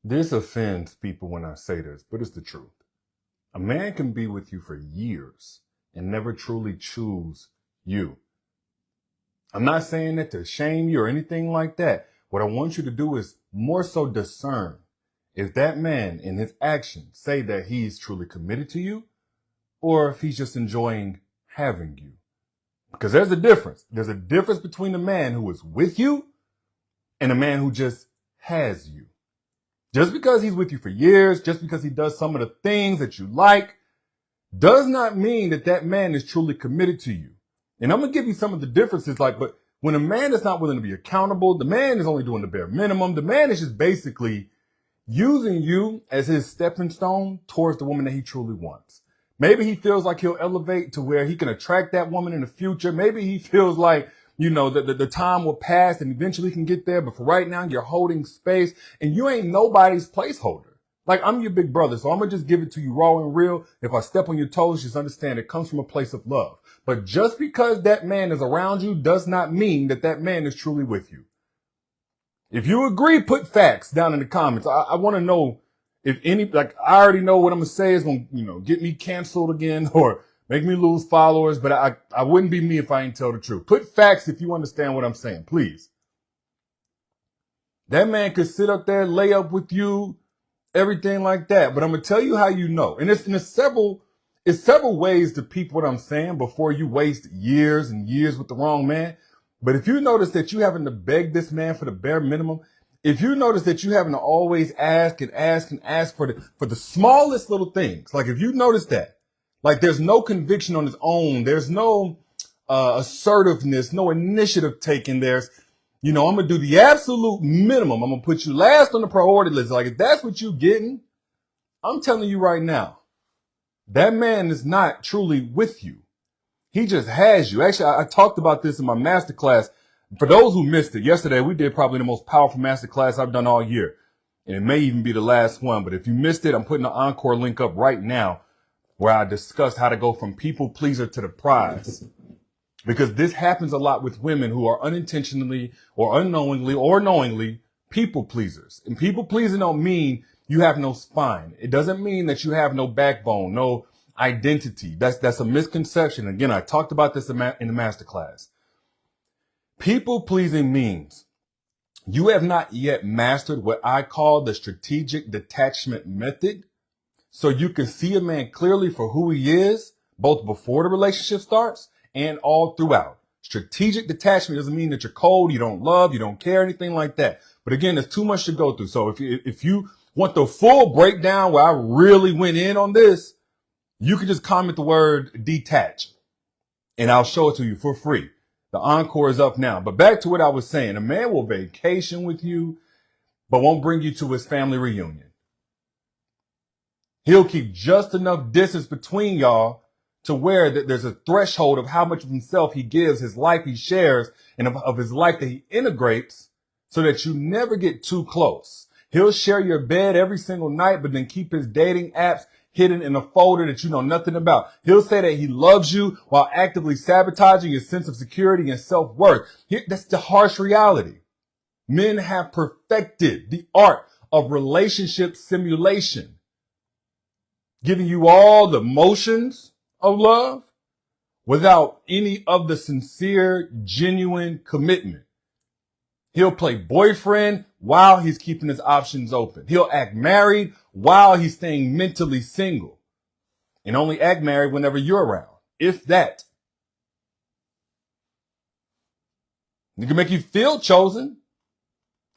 This offends people when I say this, but it's the truth. A man can be with you for years and never truly choose you. I'm not saying that to shame you or anything like that. What I want you to do is more so discern if that man in his actions say that he's truly committed to you or if he's just enjoying having you. Because there's a difference. There's a difference between a man who is with you and a man who just has you. Just because he's with you for years, just because he does some of the things that you like, does not mean that that man is truly committed to you. And I'm going to give you some of the differences. But when a man is not willing to be accountable, the man is only doing the bare minimum. The man is just basically using you as his stepping stone towards the woman that he truly wants. Maybe he feels like he'll elevate to where he can attract that woman in the future. Maybe he feels like, the time will pass and eventually he can get there. But for right now, you're holding space and you ain't nobody's placeholder. Like, I'm your big brother, so I'm going to just give it to you raw and real. If I step on your toes, just understand it comes from a place of love. But just because that man is around you does not mean that that man is truly with you. If you agree, put facts down in the comments. I want to know if I already know what I'm going to say is going to, get me canceled again or make me lose followers. But I wouldn't be me if I ain't tell the truth. Put facts if you understand what I'm saying, please. That man could sit up there, lay up with you, everything like that. But I'm going to tell you how you know. And it's several ways to peep what I'm saying before you waste years and years with the wrong man. But if you notice that you having to beg this man for the bare minimum, if you notice that you having to always ask and ask and ask for the smallest little things, like if you notice that, like there's no conviction on his own, there's no assertiveness, no initiative taken, I'm going to do the absolute minimum. I'm going to put you last on the priority list. Like, if that's what you're getting, I'm telling you right now, that man is not truly with you. He just has you. Actually, I talked about this in my masterclass. For those who missed it, yesterday we did probably the most powerful masterclass I've done all year. And it may even be the last one. But if you missed it, I'm putting the encore link up right now where I discussed how to go from people pleaser to the prize. Because this happens a lot with women who are unintentionally or unknowingly or knowingly people pleasers. And people pleasing don't mean you have no spine. It doesn't mean that you have no backbone, no identity. That's a misconception. Again, I talked about this in the masterclass. People pleasing means you have not yet mastered what I call the strategic detachment method. So you can see a man clearly for who he is, both before the relationship starts and all throughout. Strategic detachment doesn't mean that you're cold, you don't love, you don't care, anything like that. But again, there's too much to go through. So if you want the full breakdown where I really went in on this, you can just comment the word detach and I'll show it to you for free. The encore is up now. But back to what I was saying, a man will vacation with you, but won't bring you to his family reunion. He'll keep just enough distance between y'all to where there's a threshold of how much of himself he gives, his life he shares, and of his life that he integrates so that you never get too close. He'll share your bed every single night, but then keep his dating apps hidden in a folder that you know nothing about. He'll say that he loves you while actively sabotaging your sense of security and self-worth. That's the harsh reality. Men have perfected the art of relationship simulation, giving you all the motions of love without any of the sincere, genuine commitment. He'll play boyfriend while he's keeping his options open. He'll act married while he's staying mentally single and only act married whenever you're around, if that. He can make you feel chosen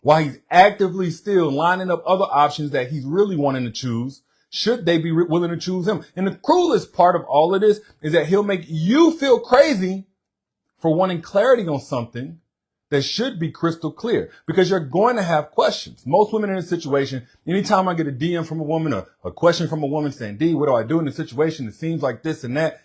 while he's actively still lining up other options that he's really wanting to choose, should they be willing to choose him. And the cruelest part of all of this is that he'll make you feel crazy for wanting clarity on something that should be crystal clear, because you're going to have questions. Most women in this situation, anytime I get a DM from a woman or a question from a woman saying, D, what do I do in this situation? It seems like this and that.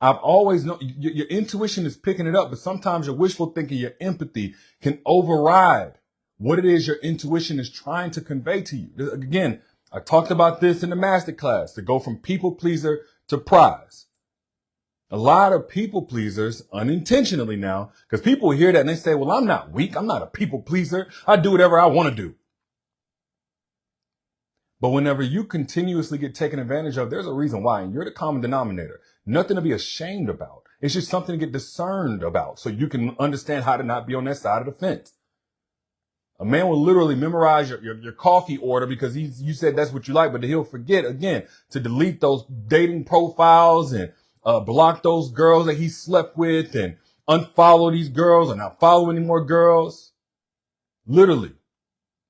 I've always known your intuition is picking it up, but sometimes your wishful thinking, your empathy can override what it is your intuition is trying to convey to you. Again, I talked about this in the masterclass, to go from people pleaser to prize. A lot of people pleasers unintentionally now, because people hear that and they say, well, I'm not weak. I'm not a people pleaser. I do whatever I want to do. But whenever you continuously get taken advantage of, there's a reason why, and you're the common denominator. Nothing to be ashamed about. It's just something to get discerned about so you can understand how to not be on that side of the fence. A man will literally memorize your coffee order because you said that's what you like, but he'll forget again to delete those dating profiles and block those girls that he slept with and unfollow these girls and not follow any more girls. Literally.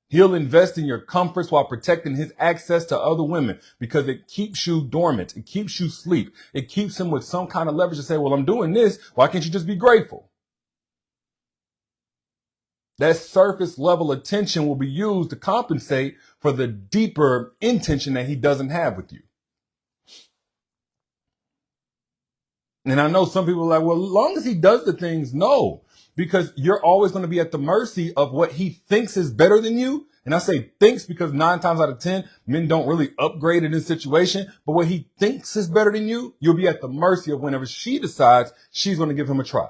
He'll invest in your comforts while protecting his access to other women because it keeps you dormant. It keeps you asleep. It keeps him with some kind of leverage to say, well, I'm doing this. Why can't you just be grateful? That surface level attention will be used to compensate for the deeper intention that he doesn't have with you. And I know some people are like, well, as long as he does the things, no, because you're always going to be at the mercy of what he thinks is better than you. And I say thinks because 9 times out of 10, men don't really upgrade in this situation. But what he thinks is better than you, you'll be at the mercy of whenever she decides she's going to give him a try.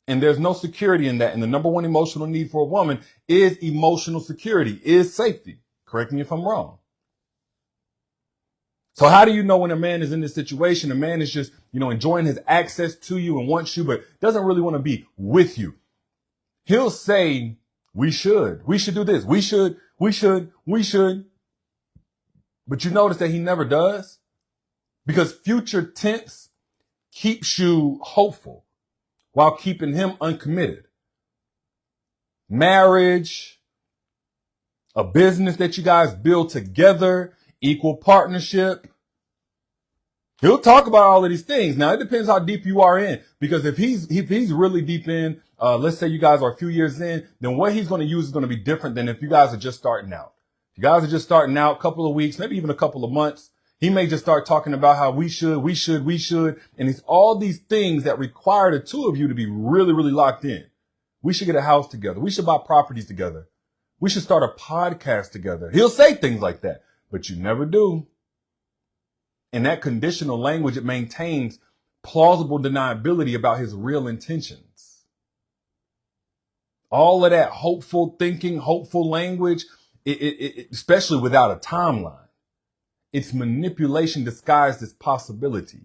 And there's no security in that. And the number one emotional need for a woman is emotional security, is safety. Correct me if I'm wrong. So how do you know when a man is in this situation? A man is just, enjoying his access to you and wants you, but doesn't really want to be with you. He'll say, we should do this. We should. But you notice that he never does because future tense keeps you hopeful while keeping him uncommitted. Marriage, a business that you guys build together, equal partnership. He'll talk about all of these things. Now, it depends how deep you are in, because if he's really deep in, let's say you guys are a few years in, then what he's going to use is going to be different than if you guys are just starting out. If you guys are just starting out, a couple of weeks, maybe even a couple of months, he may just start talking about how we should. And it's all these things that require the two of you to be really, really locked in. We should get a house together. We should buy properties together. We should start a podcast together. He'll say things like that, but you never do. In that conditional language, it maintains plausible deniability about his real intentions. All of that hopeful thinking, hopeful language, especially without a timeline, it's manipulation disguised as possibility.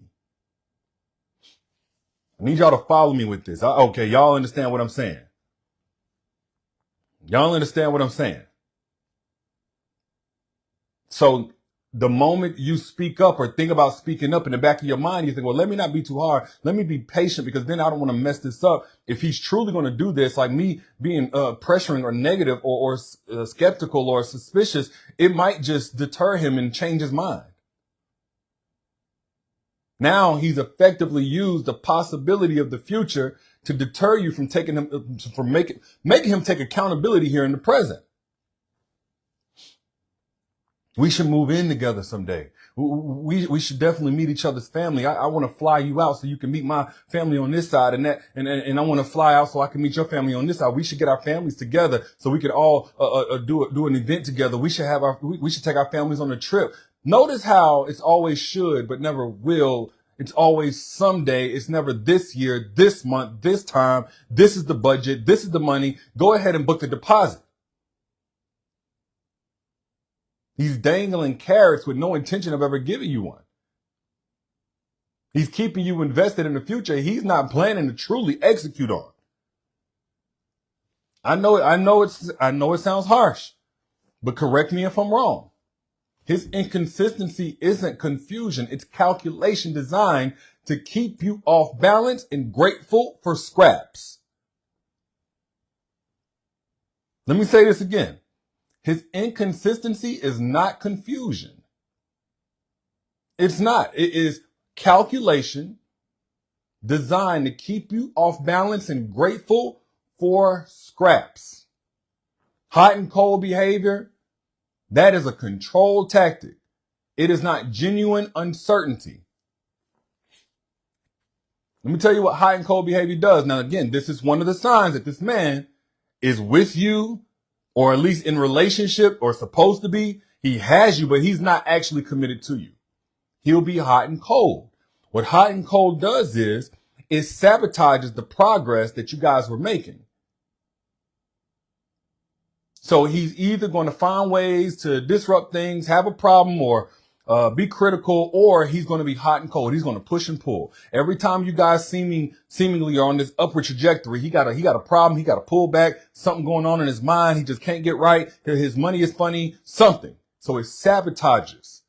I need y'all to follow me with this. Okay, y'all understand what I'm saying. Y'all understand what I'm saying. So the moment you speak up or think about speaking up, in the back of your mind, you think, well, let me not be too hard. Let me be patient because then I don't want to mess this up. If he's truly going to do this, like me being pressuring or negative or skeptical or suspicious, it might just deter him and change his mind. Now he's effectively used the possibility of the future to deter you from making him take accountability here in the present. We should move in together someday. We should definitely meet each other's family. I want to fly you out so you can meet my family on this side and I want to fly out so I can meet your family on this side. We should get our families together so we could all do an event together. We should take our families on a trip. Notice how it's always should but never will. It's always someday. It's never this year, this month, this time. This is the budget. This is the money. Go ahead and book the deposit. He's dangling carrots with no intention of ever giving you one. He's keeping you invested in the future he's not planning to truly execute on. I know it sounds harsh, but correct me if I'm wrong. His inconsistency isn't confusion. It's calculation designed to keep you off balance and grateful for scraps. Let me say this again. His inconsistency is not confusion. It's not. It is calculation designed to keep you off balance and grateful for scraps. Hot and cold behavior, that is a control tactic. It is not genuine uncertainty. Let me tell you what hot and cold behavior does. Now, again, this is one of the signs that this man is with you, or at least in relationship, or supposed to be. He has you, but he's not actually committed to you. He'll be hot and cold. What hot and cold does is it sabotages the progress that you guys were making. So he's either going to find ways to disrupt things, have a problem, or be critical, or he's going to be hot and cold. He's going to push and pull. Every time you guys seemingly are on this upward trajectory, he got a problem. He got to pull back. Something going on in his mind. He just can't get right. His money is funny. Something. So it sabotages.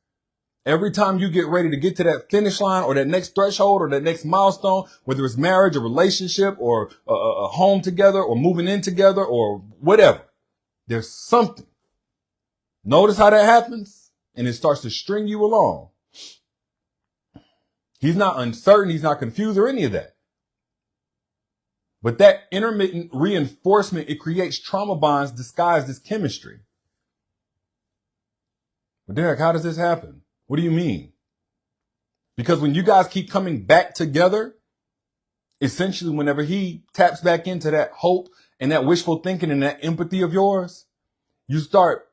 Every time you get ready to get to that finish line or that next threshold or that next milestone, whether it's marriage or relationship or a home together or moving in together or whatever, there's something. Notice how that happens? And it starts to string you along. He's not uncertain. He's not confused or any of that. But that intermittent reinforcement, it creates trauma bonds disguised as chemistry. But Derrick, how does this happen? What do you mean? Because when you guys keep coming back together, essentially whenever he taps back into that hope and that wishful thinking and that empathy of yours, you start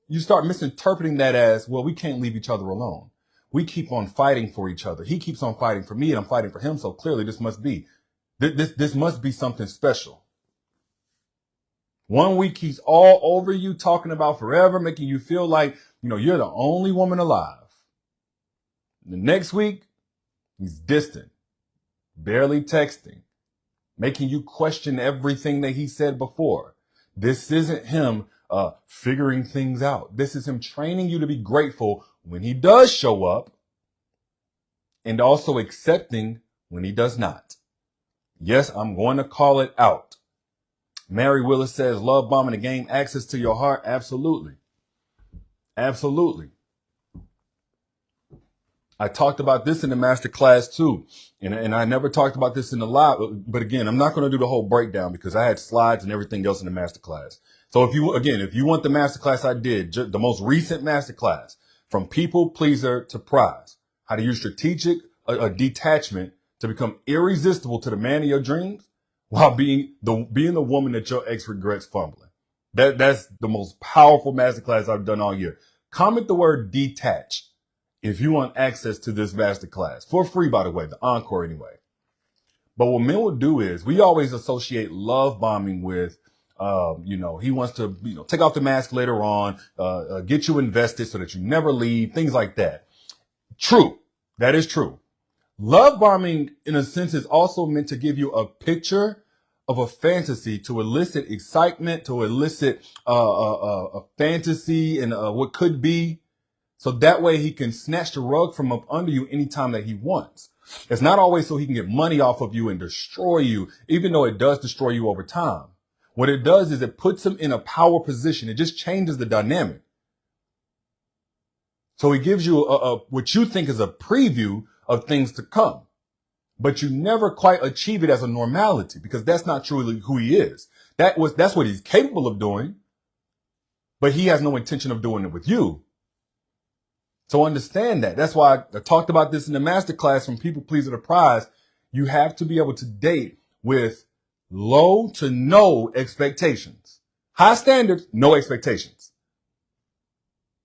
misinterpreting that as, well, we can't leave each other alone. We keep on fighting for each other. He keeps on fighting for me and I'm fighting for him. So clearly this must be something special. 1 week he's all over you, talking about forever, making you feel like, you're the only woman alive. The next week, he's distant, barely texting, making you question everything that he said before. This isn't him figuring things out. This is him training you to be grateful when he does show up and also accepting when he does not. Yes, I'm going to call it out. Mary Willis says, love bombing to gain access to your heart. Absolutely. Absolutely. I talked about this in the master class too. And I never talked about this in the live, but again, I'm not going to do the whole breakdown because I had slides and everything else in the master class. So if you want the master class I did, the most recent master class, from people pleaser to prize, how to use strategic detachment to become irresistible to the man of your dreams while being the woman that your ex regrets fumbling. That's the most powerful master class I've done all year. Comment the word detach if you want access to this master class, for free, by the way, the encore anyway. But what men will do is we always associate love bombing with, he wants to, take off the mask later on, get you invested so that you never leave, things like that. True. That is true. Love bombing, in a sense, is also meant to give you a picture of a fantasy to elicit excitement, to elicit a fantasy and what could be. So that way he can snatch the rug from up under you anytime that he wants. It's not always so he can get money off of you and destroy you, even though it does destroy you over time. What it does is it puts him in a power position. It just changes the dynamic. So he gives you what you think is a preview of things to come. But you never quite achieve it as a normality because that's not truly who he is. That's what he's capable of doing. But he has no intention of doing it with you. So understand that. That's why I talked about this in the masterclass from people pleaser to prize. You have to be able to date with low to no expectations. High standards, no expectations.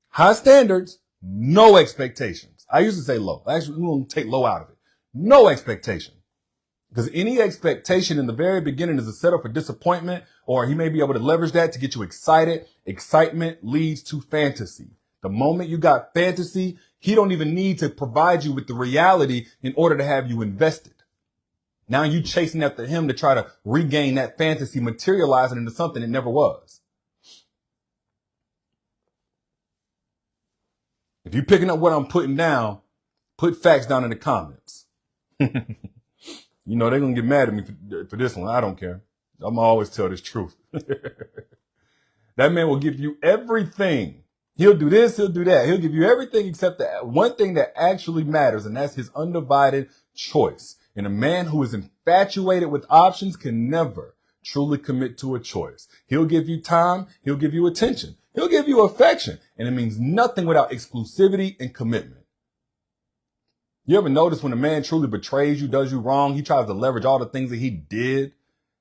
High standards, no expectations. I used to say low. Actually, we won't take low out of it. No expectation. Because any expectation in the very beginning is a setup for disappointment, or he may be able to leverage that to get you excited. Excitement leads to fantasy. The moment you got fantasy, he don't even need to provide you with the reality in order to have you invested. Now you chasing after him to try to regain that fantasy, materializing into something it never was. If you're picking up what I'm putting down, put facts down in the comments. They're going to get mad at me for this one. I don't care. I'm always tell this truth. That man will give you everything. He'll do this, he'll do that. He'll give you everything except the one thing that actually matters, and that's his undivided choice. And a man who is infatuated with options can never truly commit to a choice. He'll give you time, he'll give you attention, he'll give you affection, and it means nothing without exclusivity and commitment. You ever notice when a man truly betrays you, does you wrong, he tries to leverage all the things that he did?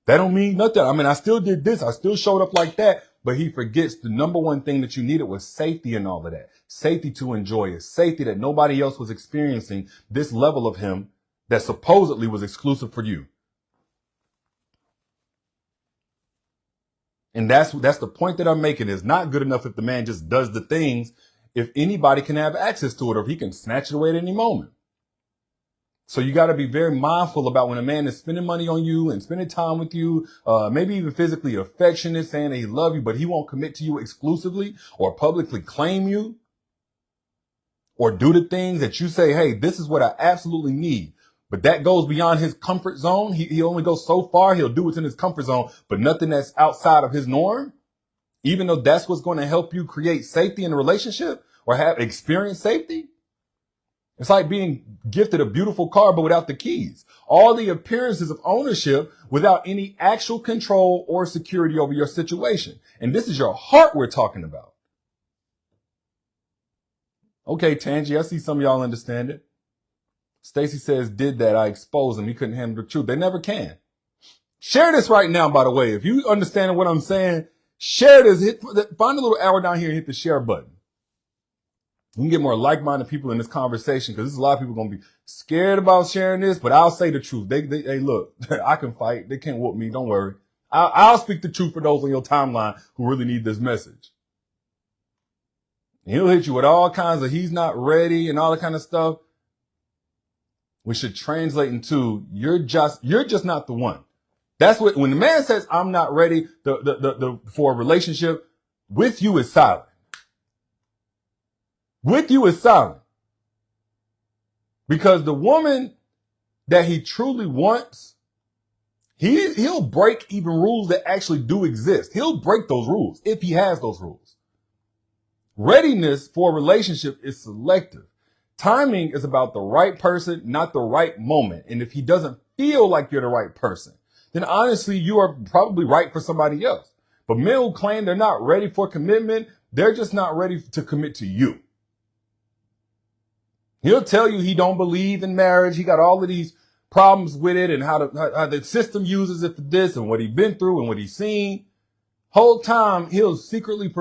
That don't mean nothing. I mean, I still did this, I still showed up like that. But he forgets the number one thing that you needed was safety and all of that. Safety to enjoy it. Safety that nobody else was experiencing this level of him that supposedly was exclusive for you. And that's the point that I'm making. It's not good enough if the man just does the things, if anybody can have access to it, or if he can snatch it away at any moment. So you got to be very mindful about when a man is spending money on you and spending time with you, maybe even physically affectionate, saying that he loves you, but he won't commit to you exclusively or publicly claim you or do the things that you say, hey, this is what I absolutely need. But that goes beyond his comfort zone. He only goes so far. He'll do what's in his comfort zone, but nothing that's outside of his norm, even though that's what's going to help you create safety in a relationship or have experience safety. It's like being gifted a beautiful car, but without the keys. All the appearances of ownership without any actual control or security over your situation. And this is your heart we're talking about. Okay, Tangi, I see some of y'all understand it. Stacy says, did that. I exposed him. He couldn't handle the truth. They never can. Share this right now, by the way. If you understand what I'm saying, share this. Find a little arrow down here and hit the share button. We can get more like-minded people in this conversation because there's a lot of people going to be scared about sharing this, but I'll say the truth. Hey, look, I can fight. They can't whoop me. Don't worry. I'll speak the truth for those on your timeline who really need this message. And he'll hit you with all kinds of he's not ready and all that kind of stuff, which should translate into you're just not the one. That's what, when the man says, I'm not ready for a relationship, with you is silent. With you is silent. Because the woman that he truly wants, he'll break even rules that actually do exist. He'll break those rules if he has those rules. Readiness for a relationship is selective. Timing is about the right person, not the right moment. And if he doesn't feel like you're the right person, then honestly, you are probably right for somebody else. But men who claim they're not ready for commitment, they're just not ready to commit to you. He'll tell you he don't believe in marriage. He got all of these problems with it and how the system uses it for this and what he's been through and what he's seen. Whole time he'll secretly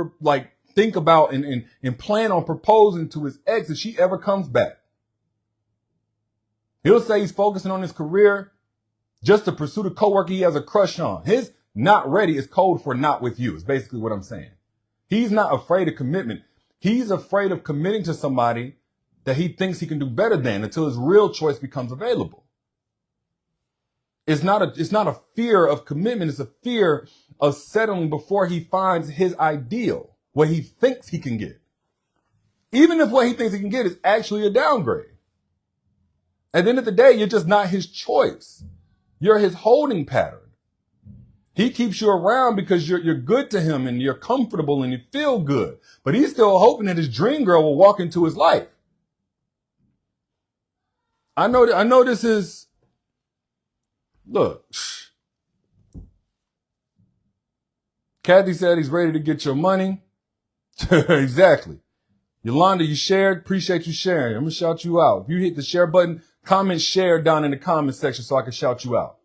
think about and plan on proposing to his ex if she ever comes back. He'll say he's focusing on his career just to pursue the coworker he has a crush on. His not ready is code for not with you. Is basically what I'm saying. He's not afraid of commitment. He's afraid of committing to somebody that he thinks he can do better than until his real choice becomes available. It's not a fear of commitment. It's a fear of settling before he finds his ideal, what he thinks he can get. Even if what he thinks he can get is actually a downgrade. At the end of the day, you're just not his choice. You're his holding pattern. He keeps you around because you're good to him and you're comfortable and you feel good. But he's still hoping that his dream girl will walk into his life. I know this is, look, Kathy said he's ready to get your money. Exactly. Yolanda, you shared. Appreciate you sharing. I'm going to shout you out. If you hit the share button, comment share down in the comment section so I can shout you out.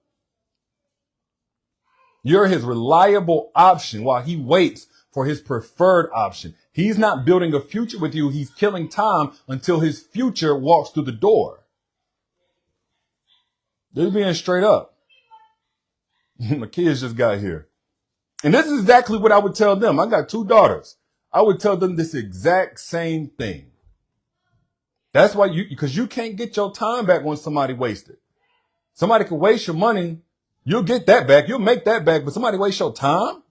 You're his reliable option while he waits for his preferred option. He's not building a future with you. He's killing time until his future walks through the door. They're being straight up. My kids just got here. And this is exactly what I would tell them. I got 2 daughters. I would tell them this exact same thing. That's why because you can't get your time back when somebody wasted. Somebody can waste your money. You'll get that back. You'll make that back. But somebody waste your time?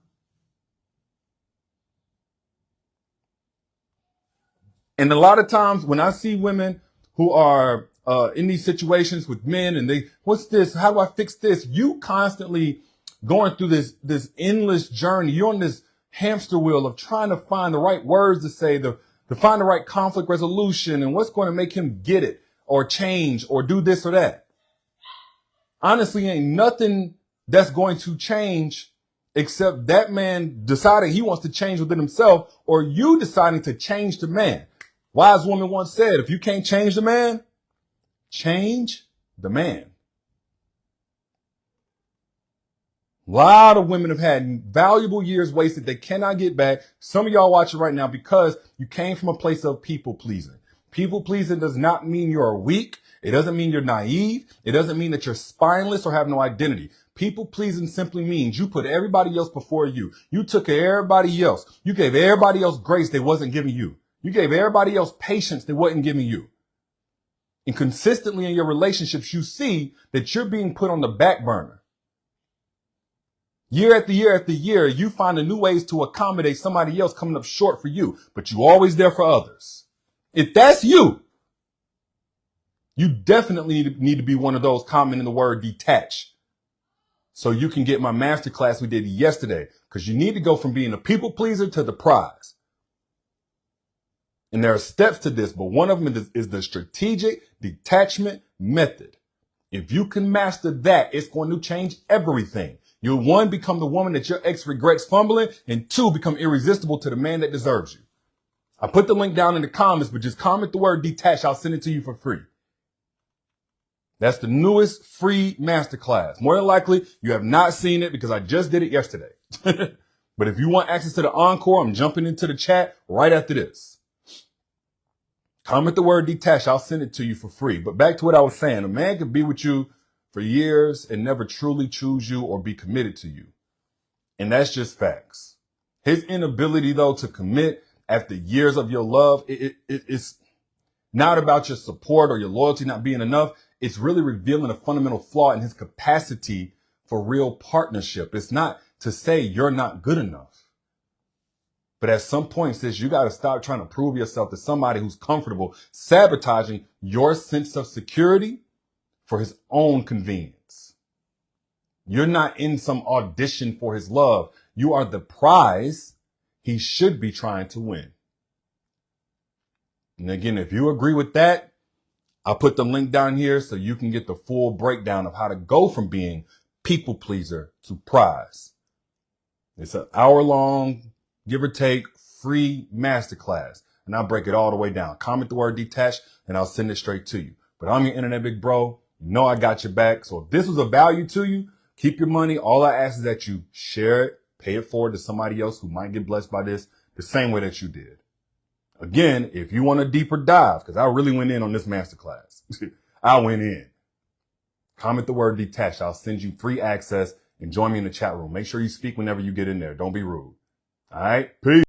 And a lot of times when I see women who are in these situations with men and what's this? How do I fix this? You constantly going through this endless journey. You're on this hamster wheel of trying to find the right words to say, to find the right conflict resolution and what's going to make him get it or change or do this or that. Honestly, ain't nothing that's going to change except that man deciding he wants to change within himself or you deciding to change the man. Wise woman once said, if you can't change the man, change the man. A lot of women have had valuable years wasted they cannot get back. Some of y'all watching right now because you came from a place of people pleasing. People pleasing does not mean you're weak. It doesn't mean you're naive. It doesn't mean that you're spineless or have no identity. People pleasing simply means you put everybody else before you. You took care of everybody else. You gave everybody else grace they wasn't giving you. You gave everybody else patience they wasn't giving you. And consistently in your relationships, you see that you're being put on the back burner. Year after year after year, you find new ways to accommodate somebody else coming up short for you, but you always there for others. If that's you, you definitely need to be one of those commenting the word detach. So you can get my masterclass we did yesterday, because you need to go from being a people pleaser to the prize. And there are steps to this, but one of them is the strategic detachment method. If you can master that, it's going to change everything. You'll, one, become the woman that your ex regrets fumbling, and two, become irresistible to the man that deserves you. I put the link down in the comments, but just comment the word detach. I'll send it to you for free. That's the newest free masterclass. More than likely, you have not seen it because I just did it yesterday. But if you want access to the encore, I'm jumping into the chat right after this. Comment the word detach. I'll send it to you for free. But back to what I was saying. A man could be with you for years and never truly choose you or be committed to you. And that's just facts. His inability, though, to commit after years of your love, it's not about your support or your loyalty not being enough. It's really revealing a fundamental flaw in his capacity for real partnership. It's not to say you're not good enough. But at some point, sis, you got to stop trying to prove yourself to somebody who's comfortable sabotaging your sense of security for his own convenience. You're not in some audition for his love. You are the prize he should be trying to win. And again, if you agree with that, I'll put the link down here so you can get the full breakdown of how to go from being people pleaser to prize. It's an hour-long, give or take, free masterclass. And I'll break it all the way down. Comment the word detach and I'll send it straight to you. But I'm your internet big bro. You know I got your back. So if this was of value to you, keep your money. All I ask is that you share it, pay it forward to somebody else who might get blessed by this the same way that you did. Again, if you want a deeper dive, because I really went in on this masterclass. I went in. Comment the word detached. I'll send you free access and join me in the chat room. Make sure you speak whenever you get in there. Don't be rude. All right. Peace.